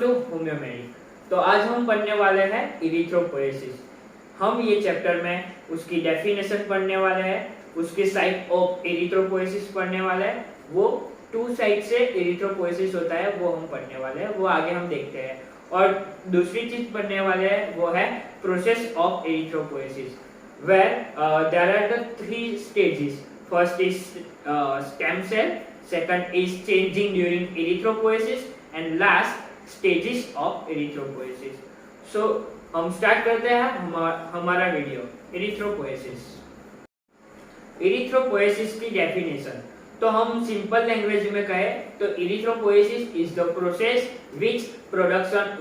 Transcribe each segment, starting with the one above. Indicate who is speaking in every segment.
Speaker 1: To homeopathy. तो आज हम पढ़ने वाले हैं इरिथ्रोपोएसिस। हम ये चैप्टर में उसकी डेफिनेशन पढ़ने वाले हैं, उसके साइट ऑफ इरिथ्रोपोएसिस पढ़ने वाले हैं। वो 2 साइड से इरिथ्रोपोएसिस होता है वो हम पढ़ने वाले हैं, वो आगे हम देखते हैं। और दूसरी चीज पढ़ने वाले हैं वो है process of erythropoiesis, where there are the 3 stages. First is stem cell, second is changing during erythropoiesis, and last stages of erythropoiesis. So हम स्टार्ट करते हैं हमारा वीडियो। इरिथ्रोपोएसिस। इरिथ्रोपोएसिस की डेफिनेशन तो हम सिंपल लैंग्वेज में कहें तो erythropoiesis is the process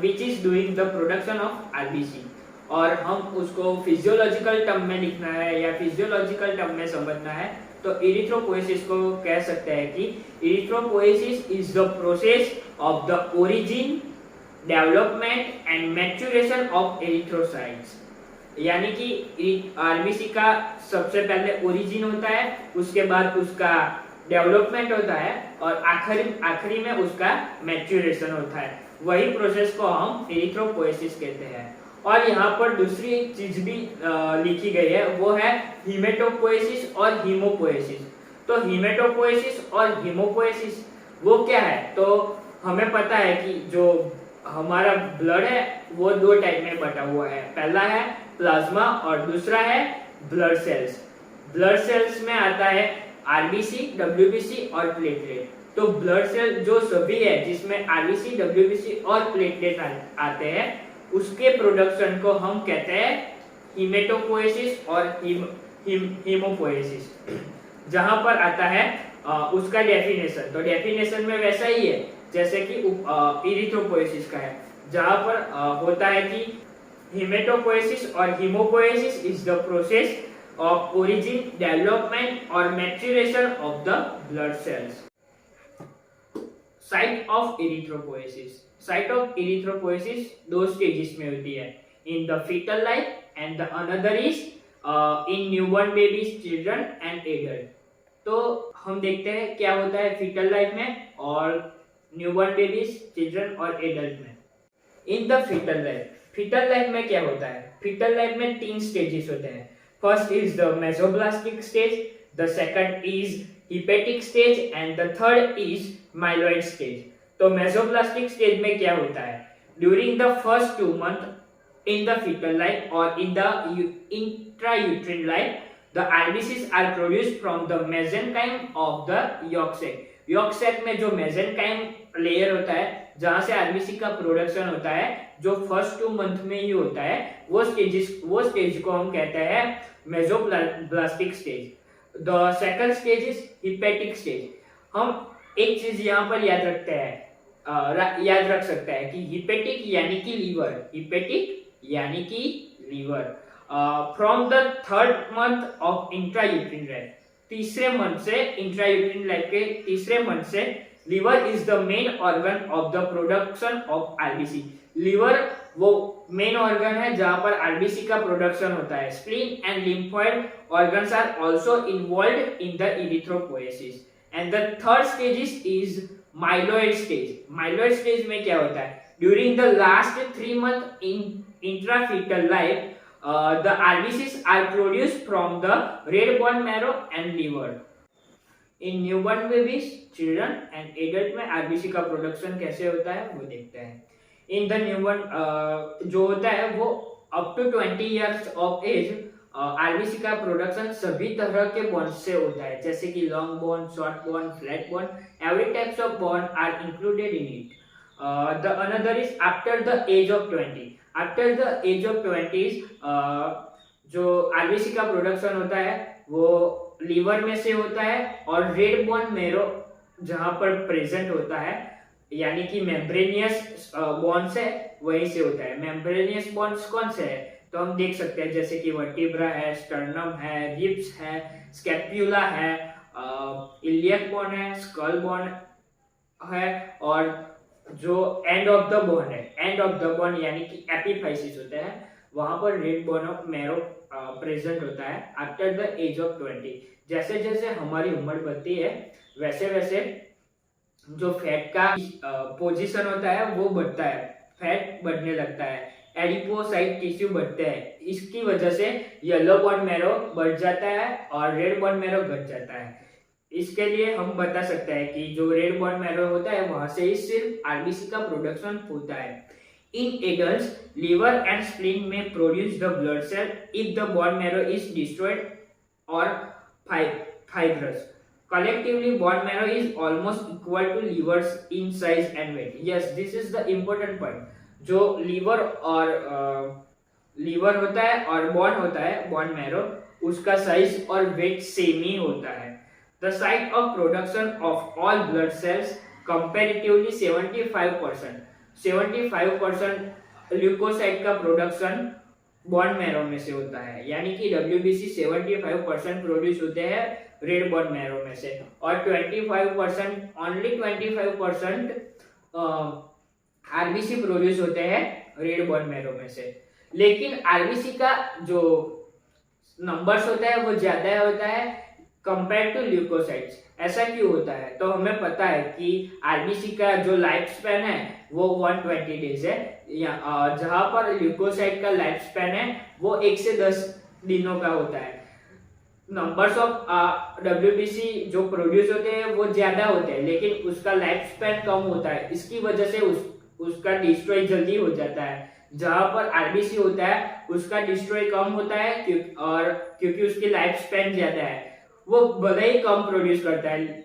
Speaker 1: which is doing the production of RBC. और हम उसको फिजियोलॉजिकल टर्म में लिखना है या फिजियोलॉजिकल टर्म में समझना है तो इरिथ्रोपोएसिस को कह सकते हैं कि erythropoiesis is the process of the origin, development and maturation of erythrocytes. यानी कि आरबीसी का सबसे पहले ओरिजिन होता है, उसके बाद उसका डेवलपमेंट होता है और आखिरी में उसका मैच्योरेशन होता है। वही प्रोसेस को हम इरिथ्रोपोएसिस कहते हैं। और यहाँ पर दूसरी चीज भी लिखी गई है, वो है हीमेटोपोएसिस और हीमोपोएसिस। तो हीमेटोपोएसिस और हीमोपोएसिस वो क्या है? तो हमें पता है कि जो हमारा ब्लड है वो 2 टाइप में बटा हुआ है। पहला है प्लाज्मा और दूसरा है ब्लड सेल्स। ब्लड सेल्स में आता है आरबीसी, डब्ल्यूबीसी और प्लेटलेट। तो ब्लड सेल जो सभी है जिसमें आरबीसी, डब्ल्यूबीसी और प्लेटलेट आते हैं, उसके प्रोडक्शन को हम कहते हैं हीमेटोपोएसिस और हीमोपोएसिस। जहां पर आता है उसका डेफिनेशन, तो डेफिनेशन में वैसा ही है जैसे कि इरिथ्रोपोएसिस का है, जहां पर होता है कि हीमेटोपोएसिस और haemopoiesis is the process of origin, development और maturation of the blood cells. Site of erythropoiesis. Site of erythropoiesis 2 stages में होती है, in the foetal life and the another is in newborn babies, children and adult. तो हम देखते हैं क्या होता है फीटल लाइफ में और न्यूबॉर्न बेबीज, चिल्ड्रन और एडल्ट में। इन द फीटल लाइफ में क्या होता है? फीटल लाइफ में 3 स्टेजेस होते हैं। First is the mesoblastic stage, the second is hepatic stage and the third is myeloid stage. तो मेसोब्लास्टिक स्टेज में क्या होता है? During the first 2 month in the foetal life और in the intrauterine life, the RBCs are produced from the mesenchyme of the yolk sac. Yolk sac में जो mesenchyme layer होता है जहां से आरबीसी का प्रोडक्शन होता है, जो फर्स्ट 2 मंथ में ही होता है, वो स्टेज को हम कहते हैं mesoblastic stage. The second stage is hepatic stage. हम एक चीज यहाँ पर याद रख सकते हैं कि हिपेटिक यानी कि लीवर, हिपेटिक यानी कि liver. From the 3rd month of intrauterine life, तीसरे मंथ से इंट्रायूट्रिन लाइफ के तीसरे मंथ से liver is the main organ of the production of RBC. Liver वो मेन ऑर्गन है जहां पर आरबीसी का प्रोडक्शन होता है। Spleen and lymphoid organs are also involved in the erythropoiesis. And the third stage is myeloid stage. Myeloid stage में क्या होता है? During the last 3 month in intrafoetal life, the RBCs are produced from the red bone marrow and liver. In newborn babies, children and adult में RBC का production कैसे होता है वो देखते हैं। In the newborn जो होता है वो up to 20 years of age, RBC का प्रोडक्शन सभी तरह के बोन से होता है, जैसे कि long bone, short bone, flat bone, every types of bone are included in it. The another is after the age of 20। After the age of 20 जो आरबीसी का प्रोडक्शन होता है वो लीवर में से होता है और रेड बोन मेरो जहां पर प्रेजेंट होता है, यानी कि मेम्ब्रेनियस बॉन्स है, वहीं से होता है। मेम्ब्रेनियस बॉन्स कौन से है? तो हम देख सकते हैं जैसे कि वर्टिब्रा है, स्टर्नम है, रिब्स है, स्कैप्यूला है, इलियक बोन है, स्कल बोन है और जो एंड ऑफ द बोन है, एंड ऑफ द बोन यानी कि एपिफाइसिस होता है, वहां पर रेड बोन ऑफ मेरो प्रेजेंट होता है आफ्टर द एज ऑफ 20। जैसे जैसे हमारी उम्र बढ़ती है वैसे वैसे जो फैट का पोजीशन होता है वो बढ़ता है। फैट बढ़ने लगता है, एडिपोसाइट टिश्यू बढ़ते हैं। इसकी वजह से येलो बोन मैरो बढ़ जाता है और रेड बोन मैरो घट जाता है। इसके लिए हम बता सकते हैं कि जो रेड बोन मैरो होता है वहां से ही सिर्फ आरबीसी का प्रोडक्शन होता है। In adults, liver and spleen may produce the blood cell if the bone marrow is destroyed or fibrous. Collectively, bone marrow is almost equal to livers in size and weight. Yes, this is the important point. जो liver होता है और बॉन होता है, बॉन marrow, उसका size और weight same ही होता है। The site of production of all blood cells comparatively 75% leucocyte का प्रोडक्शन बॉन मैरो में से होता है, यानी कि WBC 75% प्रोड्यूस होते हैं रेड बॉन मैरो में से, और 25% ओनली 25% आरबीसी प्रोड्यूस होते हैं रेड बॉन मैरो में से। लेकिन आरबीसी का जो नंबर्स होता है वो ज्यादा होता है कंपेयर टू ल्यूकोसाइट्स। ऐसा क्यों होता है? तो हमें पता है कि आरबीसी का जो लाइफ स्पैन है वो 120 डेज है, जहां पर ल्यूकोसाइट का लाइफ स्पैन है वो 1 से 10 दिनों का होता है। नंबर्स ऑफ WBC जो प्रोड्यूस होते हैं वो ज्यादा होते हैं, लेकिन उसका लाइफ स्पैन कम होता है। इसकी वजह से उसका डिस्ट्रॉय जल्दी हो जाता है। जहां पर आरबीसी होता है उसका डिस्ट्रॉय कम होता है, क्योंकि उसकी लाइफ स्पैन ज्यादा है। वो भले ही कम प्रोड्यूस करता है,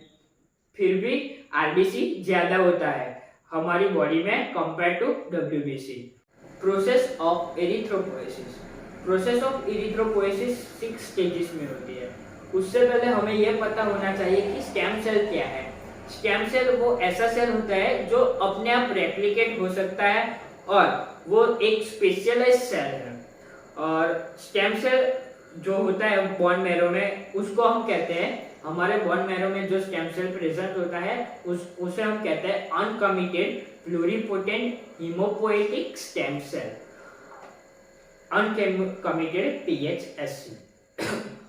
Speaker 1: फिर भी आरबीसी ज्यादा होता है हमारी बॉडी में compare to WBC। Process of erythropoiesis. Process of erythropoiesis 6 stages में होती है। उससे पहले हमें यह पता होना चाहिए कि स्टेम सेल क्या है। स्टेम सेल वो ऐसा सेल होता है जो अपने आप रेप्लिकेट हो सकता है और वो एक स्पेशलाइज्ड सेल है। और स्टेम सेल जो होता है बोन मैरो में, उसको हम कहते हैं, हमारे बोन मैरो में जो स्टेम सेल प्रेजेंट होता है उसे हम कहते हैं uncommitted pluripotent hemopoietic stem cell, uncommitted PHSC।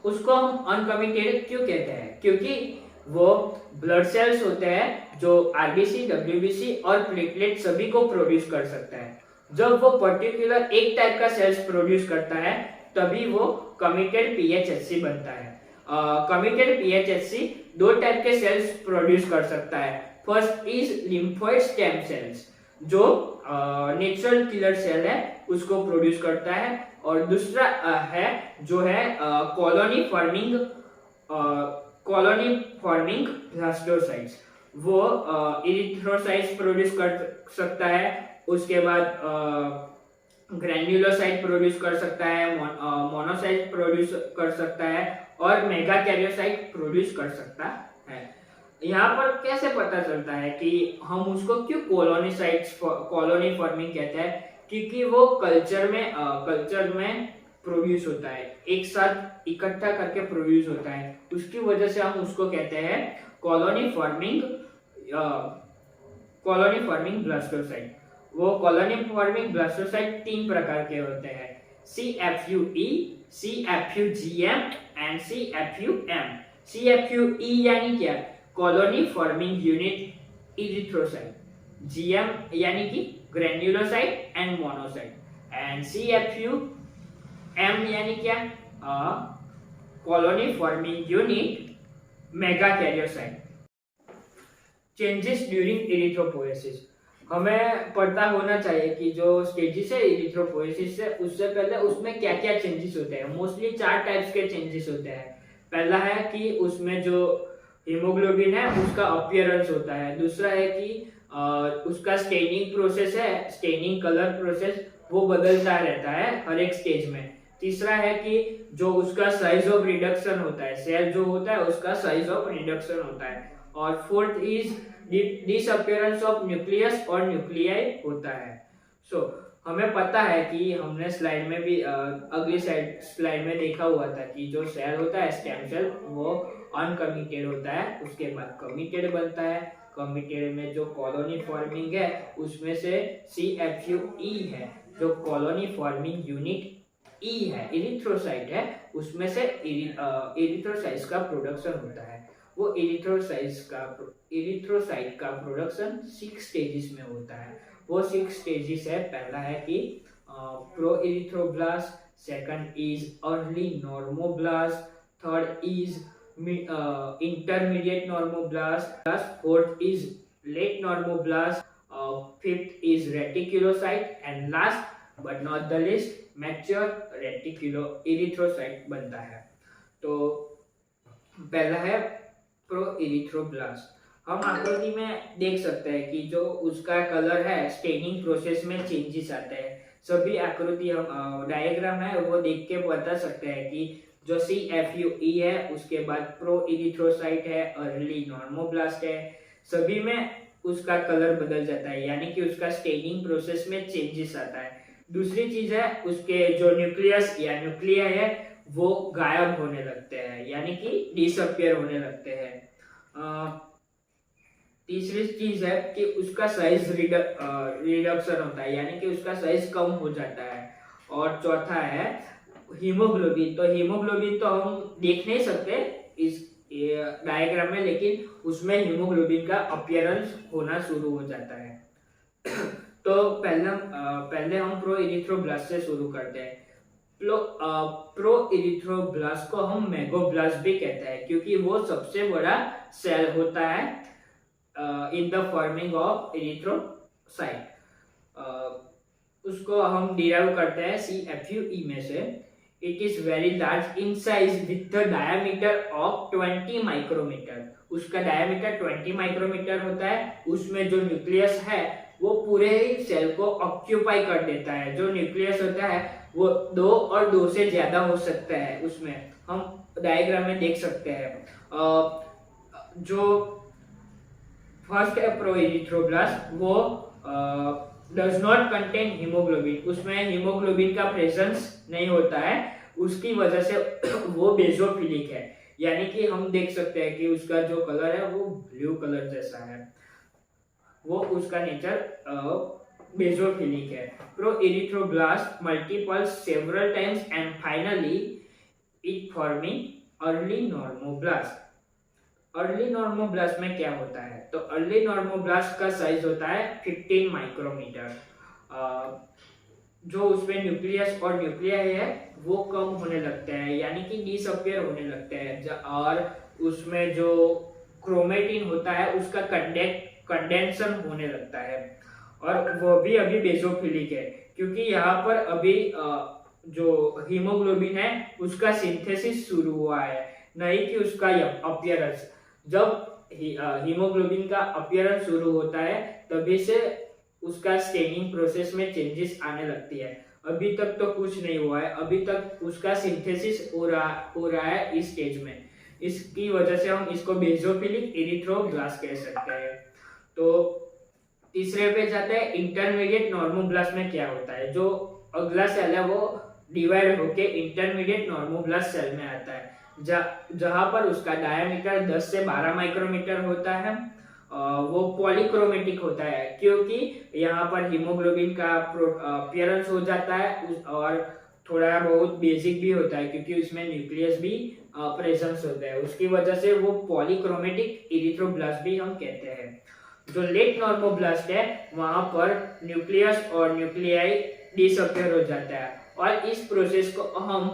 Speaker 1: उसको हम अनकमिटेड क्यों कहते हैं? क्योंकि वो ब्लड सेल्स होते हैं जो आरबीसी, WBC और प्लेटलेट सभी को प्रोड्यूस कर सकता है। जब वो पर्टिकुलर एक टाइप का सेल्स प्रोड्यूस करता है तभी वो कमिटेड PHSC बनता है। कमिटेड PHSC 2 टाइप के सेल्स प्रोड्यूस कर सकता है। First is lymphoid stem cells, जो नेचुरल किलर सेल है उसको प्रोड्यूस करता है, और दूसरा है जो है कॉलोनी फॉर्मिंग ब्लास्टोसाइट्स, वो इरिथ्रोसाइट्स प्रोड्यूस कर सकता है। उसके बाद ग्रैन्युलोसाइट प्रोड्यूस कर सकता है, मोनोसाइट प्रोड्यूस कर सकता है और मेगाकैरियोसाइट प्रोड्यूस कर सकता है। यहाँ पर कैसे पता चलता है कि हम उसको क्यों कॉलोनी फॉर्मिंग कहते हैं? क्योंकि वो कल्चर में प्रोड्यूस होता है, एक साथ इकट्ठा करके प्रोड्यूस होता है। उसकी वजह से हम उसको कहते हैं कॉलोनी फॉर्मिंग ब्लास्टोसाइट। वो कॉलोनी फॉर्मिंग ब्लास्टोसाइट 3 प्रकार के होते हैं, CFUE, CFUGM and CFUM। CFUE यानी क्या? Colony forming unit erythrocyte, GM यानी कि ग्रैन्युलोसाइट एंड मोनोसाइट, एंड CFUM यानी क्या? Colony forming unit megakaryocyte. Changes during erythropoiesis. हमें पता होना चाहिए कि जो स्टेजेस है एरिथ्रोपोएसिस से, उससे पहले उसमें क्या क्या चेंजेस होते हैं। मोस्टली 4 टाइप्स के चेंजेस होते हैं। पहला है कि उसमें जो हीमोग्लोबिन है उसका अपीयरेंस होता है। दूसरा है कि उसका स्टेनिंग प्रोसेस है, स्टेनिंग कलर प्रोसेस, वो बदलता रहता है हर एक स्टेज में। तीसरा है कि जो उसका साइज ऑफ रिडक्शन होता है, सेल जो होता है उसका साइज ऑफ रिडक्शन होता है। और fourth is disappearance of nucleus और न्यूक्लियाई होता है। सो हमें पता है कि हमने स्लाइड में भी अगली स्लाइड में देखा हुआ था कि जो सेल होता है स्टेम सेल वो अनकमिटेड होता है, उसके बाद कमिटेड बनता है। कमिटेड में जो कॉलोनी फॉर्मिंग है उसमें से CFUE है, जो कॉलोनी फॉर्मिंग यूनिट E है, इरिथ्रोसाइट है, उसमें से इरिथ्रोसाइट्स का प्रोडक्शन होता है। वो इरिथ्रोसाइट का प्रोडक्शन 6 स्टेजेस में होता है। वो 6 स्टेजेस है। पहला है कि pro erythroblast, second is early normoblast, third is intermediate normoblast, fourth is late normoblast, fifth is reticulocyte, and last but not the least mature reticuloerythrocyte बनता है। तो पहला है प्रो इरिथ्रोब्लास्ट। हम आकृति में देख सकते हैं कि जो उसका कलर है स्टेनिंग प्रोसेस में चेंजेस आते हैं। सभी आकृति हम डायग्राम है वो देख के बता सकते हैं कि जो CFUE है, उसके बाद प्रो इरिथ्रोसाइट है, अर्ली नॉर्मोब्लास्ट है, सभी में उसका कलर बदल जाता है, यानी कि उसका स्टेनिंग प्रोसेस में चेंजेस आता है। दूसरी चीज है उसके जो न्यूक्लियस या न्यूक्लिया है वो गायब होने लगते हैं, यानी कि डिसअपियर होने लगते हैं। तीसरी चीज है कि उसका साइज रिडक्शन होता है, यानी कि उसका साइज कम हो जाता है। और चौथा है हीमोग्लोबिन। तो हीमोग्लोबिन तो हम देख नहीं सकते इस डायग्राम में, लेकिन उसमें हीमोग्लोबिन का अपीयरेंस होना शुरू हो जाता है। तो पहले हम प्रो इरिथ्रोब्लास्ट से शुरू करते हैं। प्रो इरिथ्रोब्लास्ट को हम मेगोब्लास्ट भी कहते हैं, क्योंकि वो सबसे बड़ा सेल होता है in the forming of erythrocyte. उसको हम डिराइव करते हैं CFUE में से। It is very large in size with the diameter of 20 micrometre. उसका डायमीटर 20 माइक्रोमीटर होता है। उसमें जो न्यूक्लियस है वो पूरे ही सेल को ऑक्यूपाई कर देता है। जो न्यूक्लियस होता है वो 2 और 2 से ज्यादा हो सकता है। उसमें हम डायग्राम में देख सकते हैं। जो फर्स्ट है प्रो इरिथ्रोब्लास्ट, वो डज नॉट कंटेन हीमोग्लोबिन। उसमें हीमोग्लोबिन का प्रेजेंस नहीं होता है, उसकी वजह से वो बेजोफिलिक है, यानी कि हम देख सकते हैं कि उसका जो कलर है वो ब्लू कलर जैसा है। वो उसका नेचर बेजोफिलिक है। Pro erythroblast multiples several times and finally it forming early normoblast. Early normoblast में क्या होता है? तो अर्ली नॉर्मोब्लास्ट का साइज होता है 15 माइक्रोमीटर। जो उसमें न्यूक्लियस और न्यूक्लिया है वो कम होने लगते हैं, यानी कि डिसअपियर होने लगते हैं। और उसमें जो क्रोमेटिन होता है उसका कंडेंसन होने लगता है, और वो भी अभी बेजोफिलिक है, क्योंकि यहाँ पर अभी जो हीमोग्लोबिन है उसका सिंथेसिस शुरू हुआ है, नहीं कि उसका अपीयरेंस। जब हीमोग्लोबिन का अपीयरेंस शुरू होता है तभी से उसका स्टेनिंग प्रोसेस में चेंजेस आने लगती है। अभी तक तो कुछ नहीं हुआ है, अभी तक उसका सिंथेसिस हो रहा है इस स्टेज में। इसकी वजह से हम इसको बेजोफिलिक इरिथ्रोब्लास्ट कह सकते हैं। तो तीसरे पे जाते हैं इंटरमीडिएट नॉर्मोब्लास्ट में क्या होता है। जो अगला सेल है वो डिवाइड होके इंटरमीडिएट नॉर्मोब्लास्ट सेल में आता है, जहां पर उसका डायमीटर 10 से 12 माइक्रोमीटर होता है। वो पॉलीक्रोमेटिक होता है, क्योंकि यहाँ पर हीमोग्लोबिन का अपीयरेंस हो जाता है, और थोड़ा बहुत बेसिक भी होता है, क्योंकि उसमें न्यूक्लियस भी प्रेजेंस होता है। उसकी वजह से वो पॉलीक्रोमेटिक इरिथ्रोब्लास्ट भी हम कहते हैं। जो लेट नॉर्मोब्लास्ट है वहां पर न्यूक्लियस और न्यूक्लियाई डिसअपियर हो जाता है, और इस प्रोसेस को हम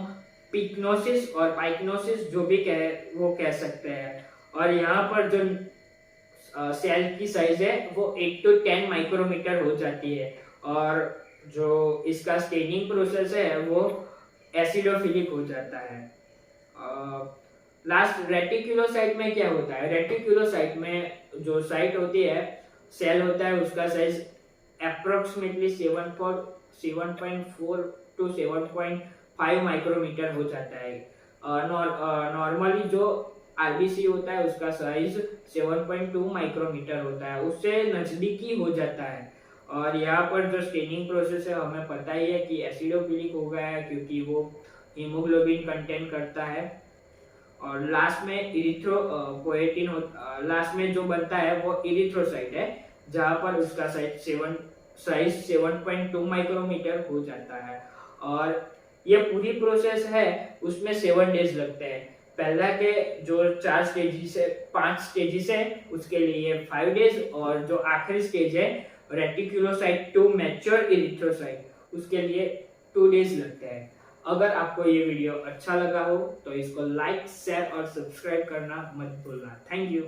Speaker 1: पिक्नोसिस और पाइक्नोसिस जो भी वो कह सकते हैं। और यहाँ पर जो सेल की साइज है वो 8 to 10 माइक्रोमीटर हो जाती है, और जो इसका स्टेनिंग प्रोसेस है वो एसिडोफिलिक हो जाता है। लास्ट रेटिकुलोसाइट में क्या होता है? रेटिकुलोसाइट में जो साइट होती है, सेल होता है, उसका साइज अप्रोक्सीमेटली 7.4 to 7.5 माइक्रोमीटर हो जाता है। नॉर्मली जो आरबीसी होता है उसका साइज 7.2 माइक्रोमीटर होता है, उससे नजदीकी हो जाता है। और यहाँ पर जो स्टेनिंग प्रोसेस है हमें पता ही है कि एसिडोफिलिक हो गया है, क्योंकि वो हीमोग्लोबिन कंटेन करता है। और लास्ट में इरिथ्रोपोएटिन लास्ट में जो बनता है वो इरिथ्रोसाइट है, जहाँ पर उसका साइज 7.2 माइक्रोमीटर हो जाता है। और ये पूरी प्रोसेस है उसमें 7 डेज लगते हैं। पहला के जो 4 स्टेजेस है 5 स्टेजेस है उसके लिए 5 डेज, और जो आखिरी स्टेज है रेटिकुलोसाइट टू मैच्योर इरिथ्रोसाइट उसके लिए 2 days लगते हैं। अगर आपको ये वीडियो अच्छा लगा हो तो इसको लाइक, शेयर और सब्सक्राइब करना मत भूलना। Thank you.